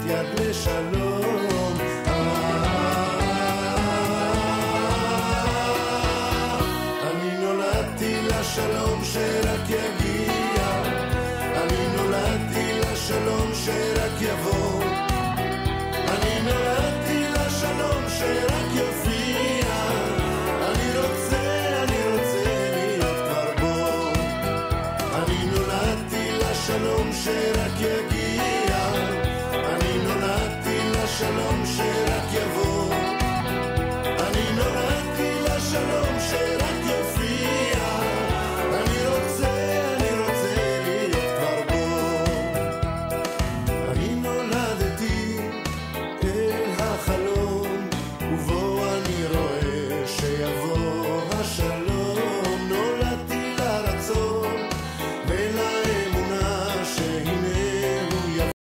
יד לשלום. אני נולדתי לשלום שרק יגיע, אני נולדתי לשלום שרק יבוא, אני נולדתי לשלום שרק יופיע, אני רוצה להיות כבר בו, אני נולדתי לשלום שרק יגיע